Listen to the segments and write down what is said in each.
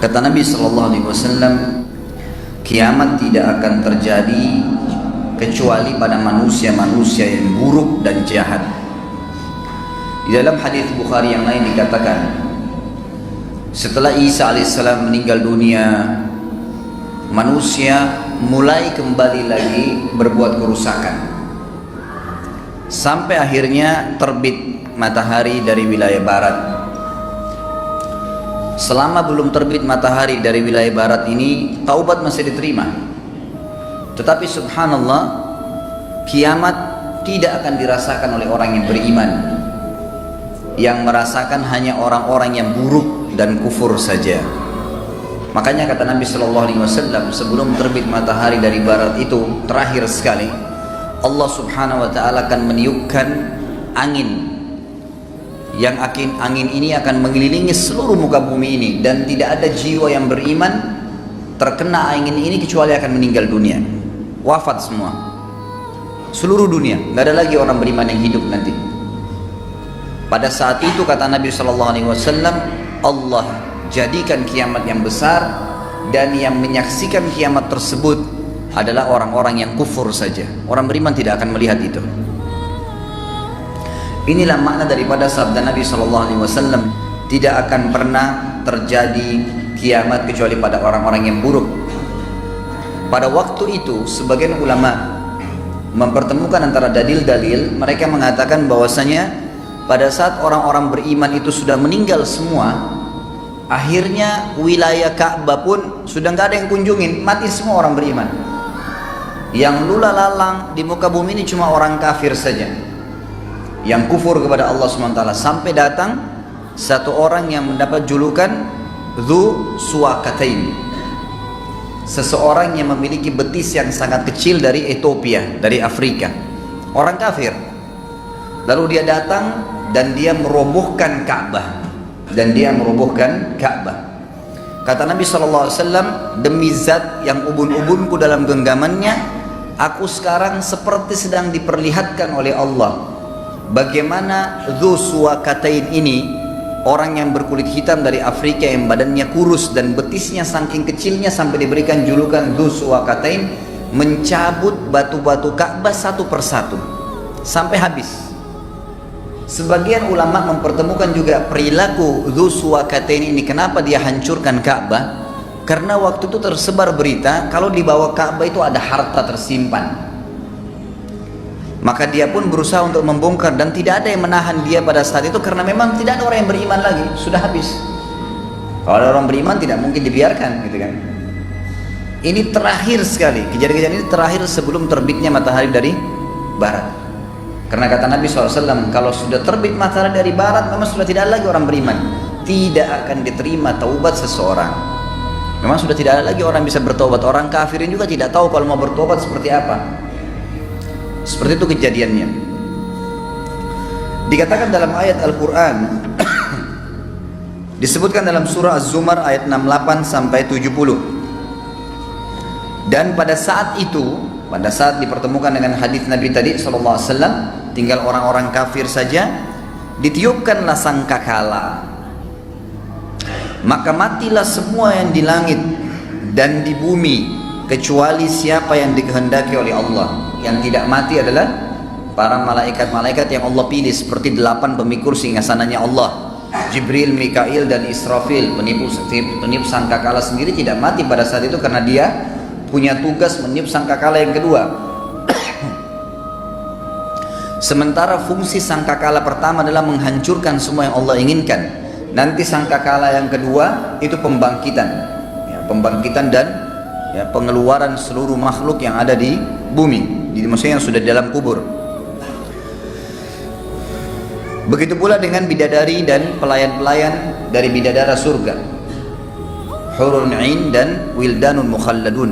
Kata Nabi SAW, kiamat tidak akan terjadi kecuali pada manusia-manusia yang buruk dan jahat. Di dalam hadis Bukhari yang lain dikatakan, setelah Isa alaihissalam meninggal dunia, manusia mulai kembali lagi berbuat kerusakan sampai akhirnya terbit matahari dari wilayah barat. Selama belum terbit matahari dari wilayah barat ini, taubat masih diterima. Tetapi subhanallah, kiamat tidak akan dirasakan oleh orang yang beriman. Yang merasakan hanya orang-orang yang buruk dan kufur saja. Makanya kata Nabi SAW, sebelum terbit matahari dari barat itu, terakhir sekali, Allah subhanahu wa ta'ala akan meniupkan angin. Yang angin ini akan mengelilingi seluruh muka bumi ini, dan tidak ada jiwa yang beriman terkena angin ini kecuali akan meninggal dunia, wafat semua, seluruh dunia, nggak ada lagi orang beriman yang hidup nanti. Pada saat itu kata Nabi SAW, Allah jadikan kiamat yang besar, dan yang menyaksikan kiamat tersebut adalah orang-orang yang kufur saja. Orang beriman tidak akan melihat itu. Inilah makna daripada sabda Nabi SAW, tidak akan pernah terjadi kiamat kecuali pada orang-orang yang buruk. Pada waktu itu sebagian ulama mempertemukan antara dalil-dalil. Mereka mengatakan bahwasanya pada saat orang-orang beriman itu sudah meninggal semua, akhirnya wilayah Ka'bah pun sudah nggak ada yang kunjungin, mati semua orang beriman. Yang lula lalang di muka bumi ini cuma orang kafir saja, yang kufur kepada Allah SWT, sampai datang satu orang yang mendapat julukan Dzu Suwakatain, seseorang yang memiliki betis yang sangat kecil dari Ethiopia, dari Afrika, orang kafir. Lalu dia datang dan dia merobohkan Ka'bah, Kata Nabi SAW, demi zat yang ubun-ubunku dalam genggamannya, aku sekarang seperti sedang diperlihatkan oleh Allah bagaimana Dzu Suwakatain ini, orang yang berkulit hitam dari Afrika yang badannya kurus dan betisnya saking kecilnya sampai diberikan julukan Dzu Suwakatain, mencabut batu-batu Ka'bah satu persatu sampai habis. Sebagian ulama mempertemukan juga perilaku Dzu Suwakatain ini. Kenapa dia hancurkan Ka'bah? Karena waktu itu tersebar berita kalau di bawah Ka'bah itu ada harta tersimpan. Maka dia pun berusaha untuk membongkar, dan tidak ada yang menahan dia pada saat itu karena memang tidak ada orang yang beriman lagi, sudah habis. Kalau ada orang beriman tidak mungkin dibiarkan, gitu kan. Ini terakhir sekali, kejadian ini terakhir sebelum terbitnya matahari dari barat. Karena kata Nabi SAW, kalau sudah terbit matahari dari barat, memang sudah tidak ada lagi orang beriman, tidak akan diterima taubat seseorang. Memang sudah tidak ada lagi orang bisa bertobat. Orang kafirin juga tidak tahu kalau mau bertobat seperti apa. Seperti itu kejadiannya. Dikatakan dalam ayat Al-Quran, disebutkan dalam surah Az-Zumar ayat 68 sampai 70. Dan pada saat itu, pada saat dipertemukan dengan hadis Nabi tadi SAW, tinggal orang-orang kafir saja, ditiupkanlah sangkakala, maka matilah semua yang di langit dan di bumi kecuali siapa yang dikehendaki oleh Allah. Yang tidak mati adalah para malaikat-malaikat yang Allah pilih, seperti 8 pemikul singgasananya Allah, Jibril, Mikail, dan Israfil. Peniup sangkakala sendiri tidak mati pada saat itu karena dia punya tugas meniup sangkakala yang kedua. Sementara fungsi sangkakala pertama adalah menghancurkan semua yang Allah inginkan. Nanti sangkakala yang kedua itu pembangkitan, pembangkitan dan pengeluaran seluruh makhluk yang ada di bumi, maksudnya yang sudah di dalam kubur. Begitu pula dengan bidadari dan pelayan-pelayan dari bidadara surga, hurun 'ain dan wildanun mukhalladun.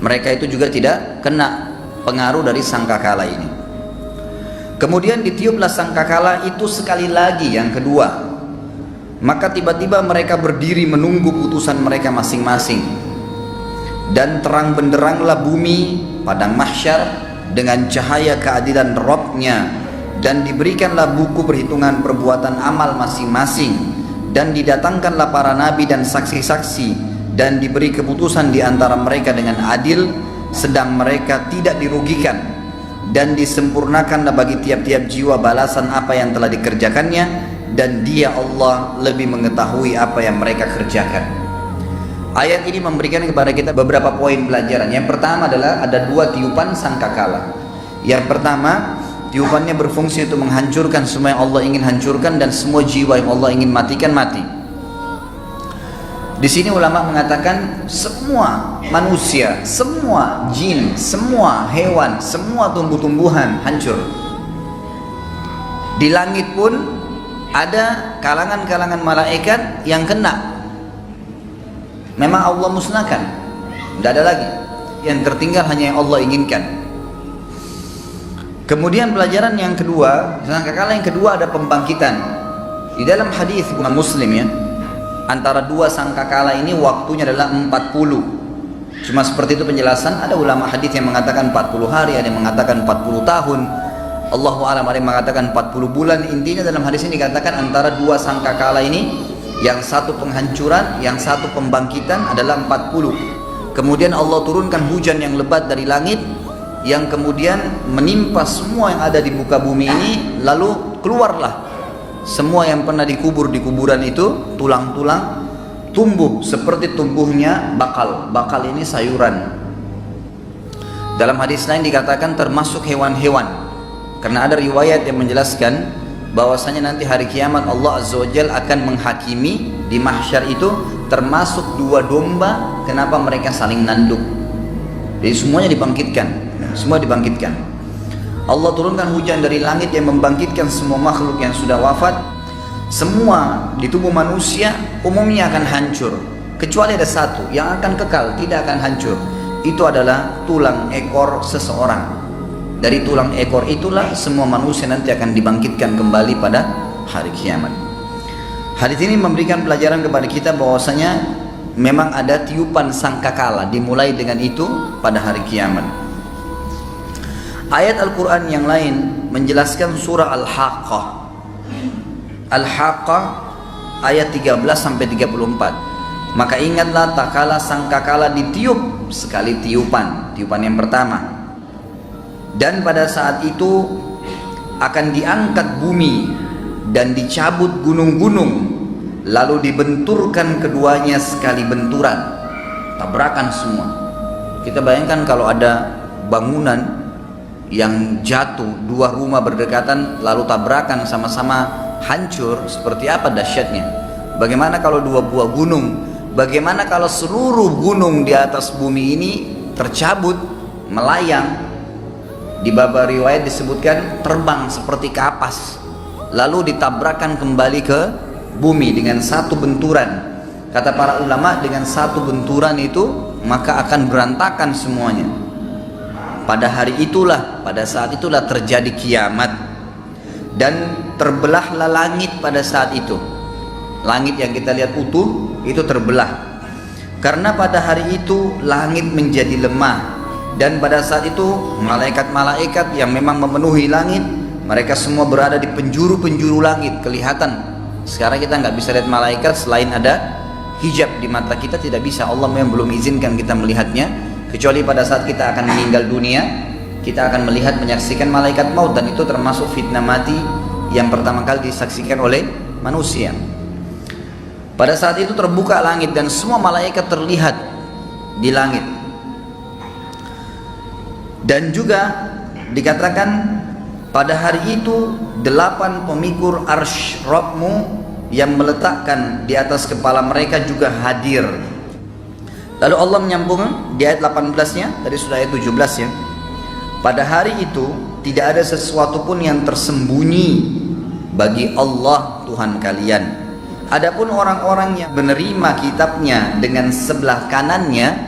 Mereka itu juga tidak kena pengaruh dari sangkakala ini. Kemudian ditiuplah sangkakala itu sekali lagi, yang kedua. Maka tiba-tiba mereka berdiri menunggu putusan mereka masing-masing. Dan terang benderanglah bumi padang mahsyar dengan cahaya keadilan Rabb-Nya, dan diberikanlah buku perhitungan perbuatan amal masing-masing, dan didatangkanlah para nabi dan saksi-saksi dan diberi keputusan di antara mereka dengan adil, sedang mereka tidak dirugikan, dan disempurnakanlah bagi tiap-tiap jiwa balasan apa yang telah dikerjakannya, dan Dia Allah lebih mengetahui apa yang mereka kerjakan. Ayat ini memberikan kepada kita beberapa poin pelajaran. Yang pertama adalah ada dua tiupan sangkakala. Yang pertama, tiupannya berfungsi untuk menghancurkan semua yang Allah ingin hancurkan, dan semua jiwa yang Allah ingin matikan mati. Di sini ulama mengatakan semua manusia, semua jin, semua hewan, semua tumbuh-tumbuhan hancur. Di langit pun ada kalangan-kalangan malaikat yang kena. Memang Allah musnahkan, tidak ada lagi. Yang tertinggal hanya yang Allah inginkan. Kemudian pelajaran yang kedua, sangkakala yang kedua ada pembangkitan. Di dalam hadis Imam Muslim ya, antara dua sangkakala ini waktunya adalah 40. Cuma seperti itu penjelasan. Ada ulama hadis yang mengatakan 40 hari, ada yang mengatakan 40 tahun. Allahu a'lam, ada yang mengatakan 40 bulan. Intinya dalam hadis ini dikatakan antara dua sangkakala ini, yang satu penghancuran, yang satu pembangkitan adalah 40. Kemudian Allah turunkan hujan yang lebat dari langit, yang kemudian menimpa semua yang ada di muka bumi ini. Lalu keluarlah semua yang pernah dikubur di kuburan itu, tulang-tulang tumbuh seperti tumbuhnya bakal. Bakal ini sayuran. Dalam hadis lain dikatakan termasuk hewan-hewan, karena ada riwayat yang menjelaskan bahwasanya nanti hari kiamat Allah Azza wa Jalla akan menghakimi di mahsyar itu termasuk dua domba. Kenapa mereka saling nanduk? Jadi semuanya dibangkitkan, semua dibangkitkan. Allah turunkan hujan dari langit yang membangkitkan semua makhluk yang sudah wafat. Semua di tubuh manusia umumnya akan hancur, kecuali ada satu yang akan kekal, tidak akan hancur. Itu adalah tulang ekor seseorang. Dari tulang ekor itulah semua manusia nanti akan dibangkitkan kembali pada hari kiamat. Hadis ini memberikan pelajaran kepada kita bahwasanya memang ada tiupan sangkakala, dimulai dengan itu pada hari kiamat. Ayat Al-Quran yang lain menjelaskan surah Al-Haqqah. Al-Haqqah ayat 13-34. Maka ingatlah tak kala sangkakala ditiup sekali tiupan yang pertama. Dan pada saat itu akan diangkat bumi dan dicabut gunung-gunung, lalu dibenturkan keduanya sekali benturan, tabrakan semua. Kita bayangkan kalau ada bangunan yang jatuh, dua rumah berdekatan lalu tabrakan sama-sama hancur, seperti apa dahsyatnya. Bagaimana kalau dua buah gunung? Bagaimana kalau seluruh gunung di atas bumi ini tercabut, melayang? Di bab riwayat disebutkan terbang seperti kapas, lalu ditabrakkan kembali ke bumi dengan satu benturan. Kata para ulama, dengan satu benturan itu maka akan berantakan semuanya. Pada hari itulah, pada saat itulah terjadi kiamat, dan terbelahlah langit pada saat itu. Langit yang kita lihat utuh itu terbelah, karena pada hari itu langit menjadi lemah. Dan pada saat itu malaikat-malaikat yang memang memenuhi langit, mereka semua berada di penjuru-penjuru langit, kelihatan. Sekarang kita nggak bisa lihat malaikat selain ada hijab di mata kita, tidak bisa. Allah memang belum izinkan kita melihatnya, kecuali pada saat kita akan meninggal dunia, kita akan melihat, menyaksikan malaikat maut. Dan itu termasuk fitnah mati yang pertama kali disaksikan oleh manusia. Pada saat itu terbuka langit dan semua malaikat terlihat di langit. Dan juga dikatakan pada hari itu 8 pemikul arsy Rabbmu yang meletakkan di atas kepala mereka juga hadir. Lalu Allah menyambung di ayat 18-nya, tadi sudah ayat 17 ya. Pada hari itu tidak ada sesuatu pun yang tersembunyi bagi Allah Tuhan kalian. Adapun orang-orang yang menerima kitabnya dengan sebelah kanannya,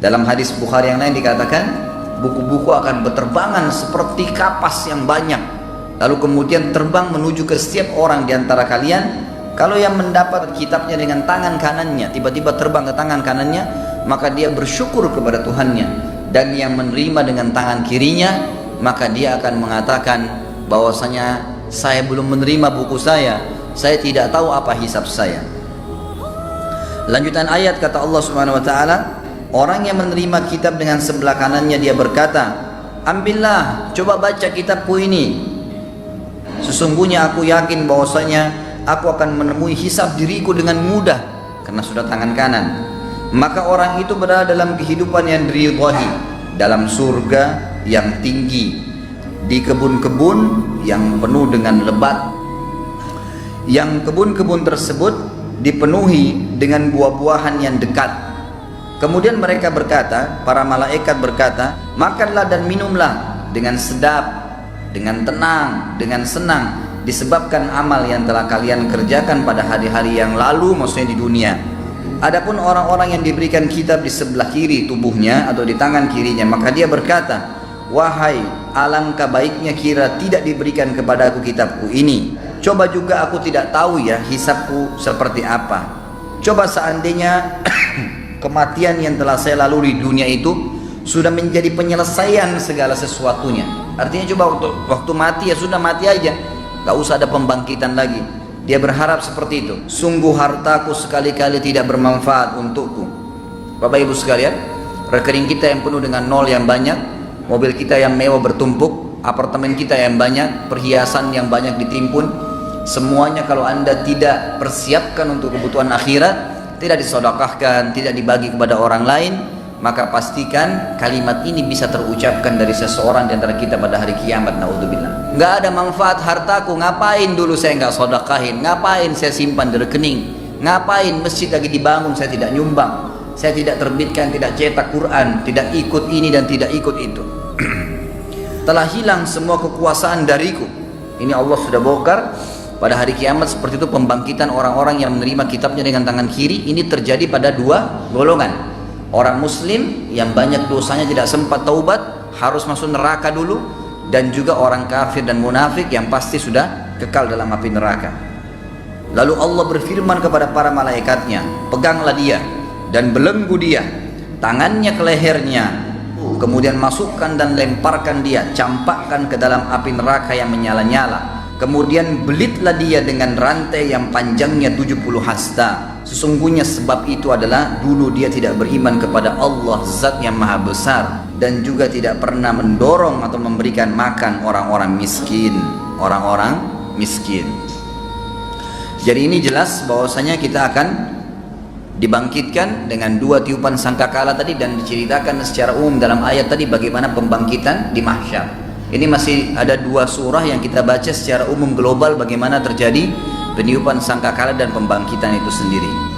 dalam hadis Bukhari yang lain dikatakan buku-buku akan berterbangan seperti kapas yang banyak, lalu kemudian terbang menuju ke setiap orang di antara kalian. Kalau yang mendapat kitabnya dengan tangan kanannya tiba-tiba terbang ke tangan kanannya, maka dia bersyukur kepada Tuhannya. Dan yang menerima dengan tangan kirinya, maka dia akan mengatakan bahwasanya saya belum menerima buku saya, saya tidak tahu apa hisab saya. Lanjutan ayat kata Allah Subhanahu wa taala, orang yang menerima kitab dengan sebelah kanannya dia berkata, ambillah, coba baca kitabku ini. Sesungguhnya aku yakin bahwasanya aku akan menemui hisab diriku dengan mudah karena sudah tangan kanan. Maka orang itu berada dalam kehidupan yang diridhai, dalam surga yang tinggi, di kebun-kebun yang penuh dengan lebat, yang kebun-kebun tersebut dipenuhi dengan buah-buahan yang dekat. Kemudian mereka berkata, para malaikat berkata, makanlah dan minumlah dengan sedap, dengan tenang, dengan senang, disebabkan amal yang telah kalian kerjakan pada hari-hari yang lalu, maksudnya di dunia. Adapun orang-orang yang diberikan kitab di sebelah kiri tubuhnya atau di tangan kirinya, maka dia berkata, wahai, alangkah baiknya kira tidak diberikan kepadaku kitabku ini. Coba juga aku tidak tahu ya hisabku seperti apa. Coba seandainya kematian yang telah saya lalui di dunia itu sudah menjadi penyelesaian segala sesuatunya. Artinya coba waktu mati ya sudah mati aja, gak usah ada pembangkitan lagi. Dia berharap seperti itu. Sungguh hartaku sekali-kali tidak bermanfaat untukku. Bapak ibu sekalian, rekening kita yang penuh dengan nol yang banyak, mobil kita yang mewah bertumpuk, apartemen kita yang banyak, perhiasan yang banyak ditimpun, semuanya kalau anda tidak persiapkan untuk kebutuhan akhirat, tidak disedekahkan, tidak dibagi kepada orang lain, maka pastikan kalimat ini bisa terucapkan dari seseorang di antara kita pada hari kiamat. Naudzubillah. Nggak ada manfaat hartaku, ngapain dulu saya nggak sedekahin, ngapain saya simpan di rekening, ngapain masjid lagi dibangun saya tidak nyumbang, saya tidak terbitkan, tidak cetak Quran, tidak ikut ini dan tidak ikut itu. Telah hilang semua kekuasaan dariku. Ini Allah sudah bongkar. Pada hari kiamat seperti itu pembangkitan orang-orang yang menerima kitabnya dengan tangan kiri. Ini terjadi pada dua golongan. Orang muslim yang banyak dosanya tidak sempat taubat, harus masuk neraka dulu. Dan juga orang kafir dan munafik yang pasti sudah kekal dalam api neraka. Lalu Allah berfirman kepada para malaikatnya, peganglah dia dan belenggu dia, tangannya ke lehernya, kemudian masukkan dan lemparkan dia, campakkan ke dalam api neraka yang menyala-nyala. Kemudian belitlah dia dengan rantai yang panjangnya 70 hasta. Sesungguhnya sebab itu adalah dulu dia tidak beriman kepada Allah Zat yang Maha Besar, dan juga tidak pernah mendorong atau memberikan makan orang-orang miskin. Orang-orang miskin. Jadi ini jelas bahwasanya kita akan dibangkitkan dengan dua tiupan sangkakala tadi, dan diceritakan secara umum dalam ayat tadi bagaimana pembangkitan di mahsyar. Ini masih ada dua surah yang kita baca secara umum global bagaimana terjadi peniupan sangkakala dan pembangkitan itu sendiri.